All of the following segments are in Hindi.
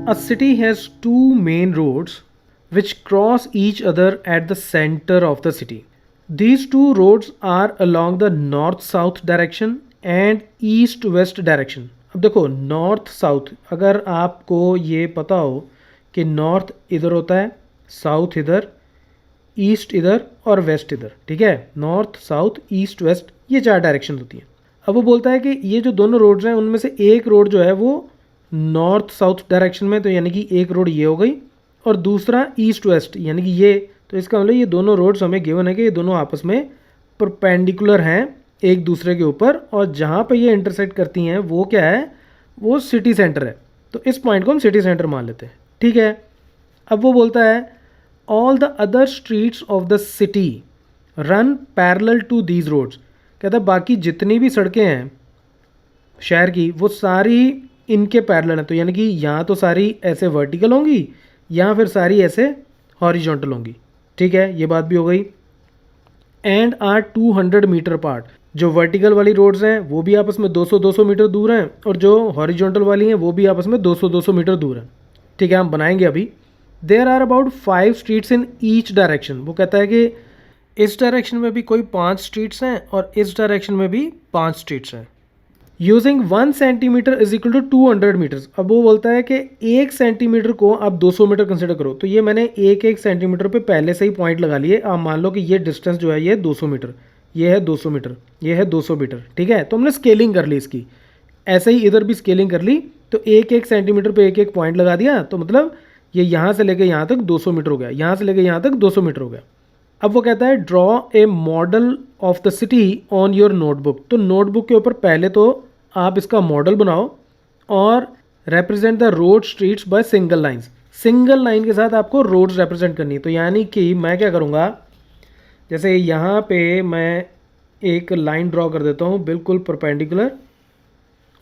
A city has two main roads which cross each other at the center of the city. These two roads are along the north south direction and east west direction. अब देखो नॉर्थ साउथ, अगर आपको ये पता हो कि नॉर्थ इधर होता है, साउथ इधर, ईस्ट इधर और वेस्ट इधर, ठीक है, नॉर्थ साउथ ईस्ट वेस्ट ये चार डायरेक्शन होती हैं। अब वो बोलता है कि ये जो दोनों रोड्स हैं उनमें से एक रोड जो है वो नॉर्थ साउथ डायरेक्शन में, तो यानी कि एक रोड ये हो गई और दूसरा ईस्ट वेस्ट यानी कि ये, तो इसका मतलब ये दोनों रोड्स हमें गिवन है कि ये दोनों आपस में परपेंडिकुलर हैं एक दूसरे के ऊपर, और जहाँ पे ये इंटरसेक्ट करती हैं वो क्या है, वो सिटी सेंटर है। तो इस पॉइंट को हम सिटी सेंटर मान लेते हैं, ठीक है। अब वो बोलता है all the other streets of the city run parallel to these roads. कहता है बाकी जितनी भी सड़कें हैं शहर की वो सारी इनके पैरेलल हैं, तो यानी कि यहाँ तो सारी ऐसे वर्टिकल होंगी या फिर सारी ऐसे हॉरिजॉन्टल होंगी, ठीक है, ये बात भी हो गई। एंड आर 200 मीटर पार्ट, जो वर्टिकल वाली रोड्स हैं वो भी आपस में 200-200 मीटर दूर हैं और जो हॉरिजॉन्टल वाली हैं वो भी आपस में 200-200 मीटर दूर हैं, ठीक है, हम बनाएंगे अभी। There are about 5 streets in each direction. वो कहता है कि इस डायरेक्शन में भी कोई 5 स्ट्रीट्स हैं और इस डायरेक्शन में भी 5 स्ट्रीट्स हैं। Using 1 centimetre is equal to 200 metres. अब वो बोलता है कि 1 सेंटीमीटर को आप 200 मीटर कंसिडर करो, तो ये मैंने 1-1 सेंटीमीटर पे पहले से ही पॉइंट लगा लिए। आप मान लो कि ये डिस्टेंस जो है ये 200 मीटर, ये है 200 मीटर, ये है 200 मीटर, ठीक है। तो हमने स्केलिंग कर ली इसकी, ऐसे ही इधर भी स्केलिंग कर ली, तो 1-1 सेंटीमीटर पे 1-1 पॉइंट लगा दिया, तो मतलब ये यहाँ से लेके यहाँ तक 200 मीटर हो गया, यहाँ से लेके यहाँ तक 200 मीटर हो गया। अब वो कहता है draw a model of the city on your notebook. तो नोटबुक के ऊपर पहले तो आप इसका मॉडल बनाओ और represent the road streets by single lines. Single line के साथ आपको रोड्स रिप्रेजेंट करनी है। तो यानी कि मैं क्या करूँगा, जैसे यहाँ पे मैं एक लाइन ड्रॉ कर देता हूँ बिल्कुल परपेंडिकुलर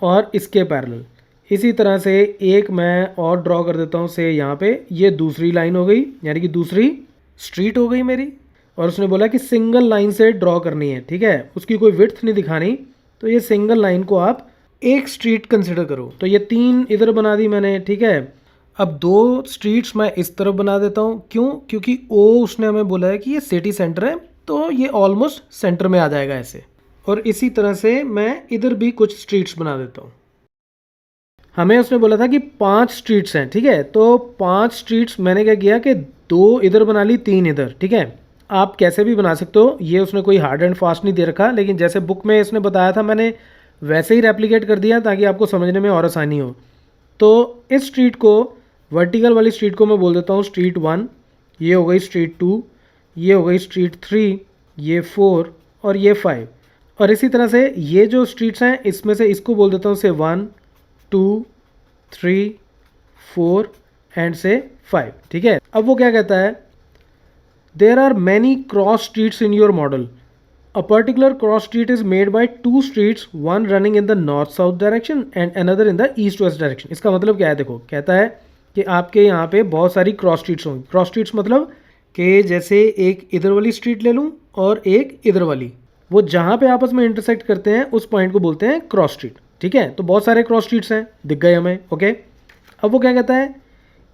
और इसके पैरेलल। इसी तरह से एक मैं और ड्रॉ कर देता हूँ, से यहाँ पे ये दूसरी लाइन हो गई, यानी कि दूसरी स्ट्रीट हो गई मेरी। और उसने बोला कि सिंगल लाइन से ड्रॉ करनी है, ठीक है, उसकी कोई विड्थ नहीं दिखानी, तो ये सिंगल लाइन को आप एक स्ट्रीट कंसिडर करो। तो ये 3 इधर बना दी मैंने, ठीक है। अब 2 स्ट्रीट्स मैं इस तरफ बना देता हूँ, क्यों, क्योंकि ओ उसने हमें बोला है कि ये सिटी सेंटर है, तो ये ऑलमोस्ट सेंटर में आ जाएगा ऐसे। और इसी तरह से मैं इधर भी कुछ स्ट्रीट्स बना देता हूँ। हमें उसने बोला था कि 5 स्ट्रीट्स हैं, ठीक है, तो 5 स्ट्रीट्स मैंने क्या किया कि 2 इधर बना ली, 3 इधर, ठीक है। आप कैसे भी बना सकते हो, ये उसने कोई हार्ड एंड फास्ट नहीं दे रखा, लेकिन जैसे बुक में इसने बताया था मैंने वैसे ही रेप्लिकेट कर दिया ताकि आपको समझने में और आसानी हो। तो इस स्ट्रीट को, वर्टिकल वाली स्ट्रीट को मैं बोल देता हूँ स्ट्रीट 1, ये हो गई स्ट्रीट 2, ये हो गई स्ट्रीट 3, ये 4 और ये 5। और इसी तरह से ये जो स्ट्रीट्स हैं इसमें से इसको बोल देता हूँ से 1, 2, 3, 4 एंड से 5, ठीक है। अब वो क्या कहता है, there are many cross streets in your model. A particular cross street is made by 2 streets, one running in the north-south direction and another in the east-west direction। इसका मतलब क्या है, देखो कहता है कि आपके यहाँ पे बहुत सारी क्रॉस स्ट्रीट्स होंगी। क्रॉस स्ट्रीट्स मतलब कि जैसे एक इधर वाली स्ट्रीट ले लूँ और एक इधर वाली, वो जहाँ पे आपस में इंटरसेक्ट करते हैं उस पॉइंट को बोलते हैं क्रॉस स्ट्रीट, ठीक है। तो बहुत सारे क्रॉस स्ट्रीट्स हैं, दिख गए हमें, ओके। अब वो क्या कहता है,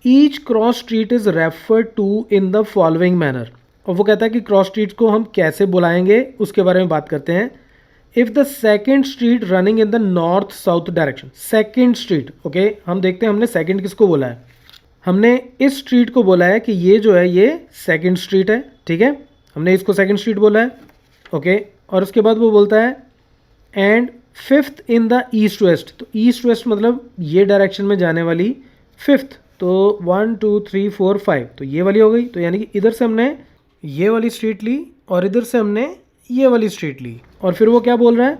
each cross street is referred to in the following manner. और वो कहता है कि क्रॉस स्ट्रीट को हम कैसे बुलाएंगे उसके बारे में बात करते हैं। If the second street running in the north south direction, second street, okay, हम देखते हैं हमने सेकेंड किसको बोला है, हमने इस स्ट्रीट को बोला है कि ये जो है ये सेकेंड स्ट्रीट है, ठीक है, हमने इसको सेकेंड स्ट्रीट बोला है, ओके। और उसके बाद वो बोलता है and 5th in the east west. तो ईस्ट वेस्ट मतलब ये डायरेक्शन में जाने वाली 5th, तो 1 2 3 4 5, तो ये वाली हो गई। तो यानी कि इधर से हमने ये वाली स्ट्रीट ली और इधर से हमने ये वाली स्ट्रीट ली। और फिर वो क्या बोल रहा है,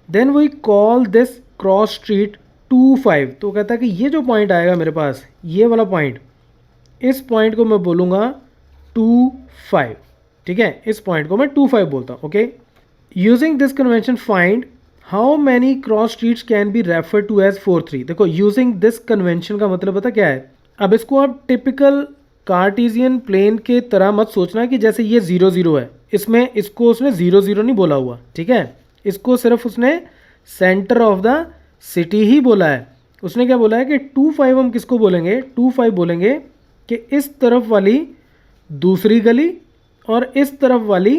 then we call this cross street 2-5। तो कहता है कि ये जो पॉइंट आएगा मेरे पास, ये वाला पॉइंट, इस पॉइंट को मैं बोलूँगा 2-5, ठीक है, इस पॉइंट को मैं 2-5 बोलता हूँ, okay. Using this convention find how many cross streets can be refer to as 4-3। देखो यूजिंग दिस कन्वेंशन का मतलब पता क्या है, अब इसको आप टिपिकल कार्टेशियन प्लेन के तरह मत सोचना कि जैसे ये 0-0 है, इसमें इसको उसने 0-0 नहीं बोला हुआ, ठीक है, इसको सिर्फ उसने सेंटर ऑफ द सिटी ही बोला है। उसने क्या बोला है कि 2-5 हम किसको बोलेंगे, 2-5 बोलेंगे कि इस तरफ वाली दूसरी गली और इस तरफ वाली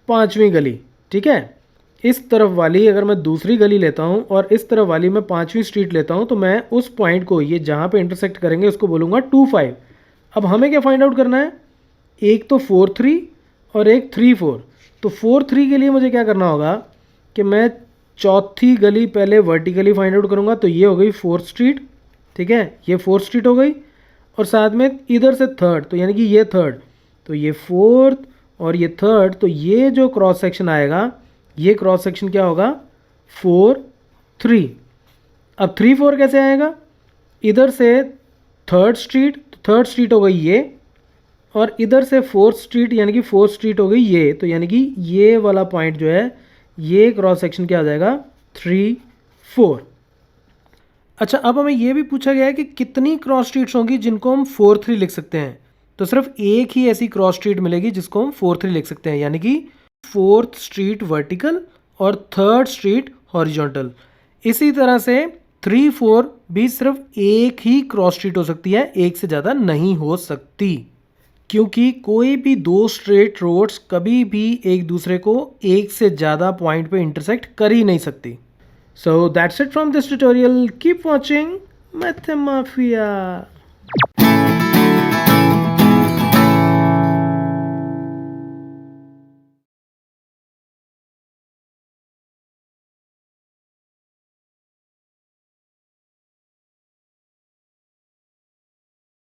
पांचवी गली, ठीक है। इस तरफ वाली अगर मैं दूसरी गली लेता हूँ और इस तरफ वाली मैं पांचवी स्ट्रीट लेता हूँ तो मैं उस पॉइंट को, ये जहाँ पे इंटरसेक्ट करेंगे उसको बोलूँगा 2-5। अब हमें क्या फाइंड आउट करना है, एक तो 4-3 और एक 3-4। तो 4-3 के लिए मुझे क्या करना होगा कि मैं चौथी गली पहले वर्टिकली फाइंड आउट करूँगा, तो ये हो गई 4th स्ट्रीट, ठीक है, ये 4th स्ट्रीट हो गई, और साथ में इधर से 3rd, तो यानी कि ये 3rd, तो ये 4th और ये 3rd, तो ये जो क्रॉस सेक्शन आएगा, ये क्रॉस सेक्शन क्या होगा, 4-3। अब 3-4 कैसे आएगा, इधर से 3rd स्ट्रीट, तो 3rd स्ट्रीट हो गई ये, और इधर से 4th स्ट्रीट यानी कि 4th स्ट्रीट हो गई ये, तो यानी कि ये वाला पॉइंट जो है, ये क्रॉस सेक्शन क्या आ जाएगा, 3-4। अच्छा, अब हमें ये भी पूछा गया है कि कितनी क्रॉस स्ट्रीट्स होंगी जिनको हम 4-3 लिख सकते हैं। तो सिर्फ एक ही ऐसी क्रॉस स्ट्रीट मिलेगी जिसको हम 4-3 लिख सकते हैं, यानी कि 4th स्ट्रीट वर्टिकल और 3rd स्ट्रीट हॉरिजॉन्टल। इसी तरह से 3-4 भी सिर्फ एक ही क्रॉस स्ट्रीट हो सकती है, एक से ज़्यादा नहीं हो सकती, क्योंकि कोई भी दो स्ट्रेट रोड्स कभी भी एक दूसरे को एक से ज़्यादा पॉइंट पे इंटरसेक्ट कर ही नहीं सकती। So that's it from this tutorial. Keep watching Mathemafia.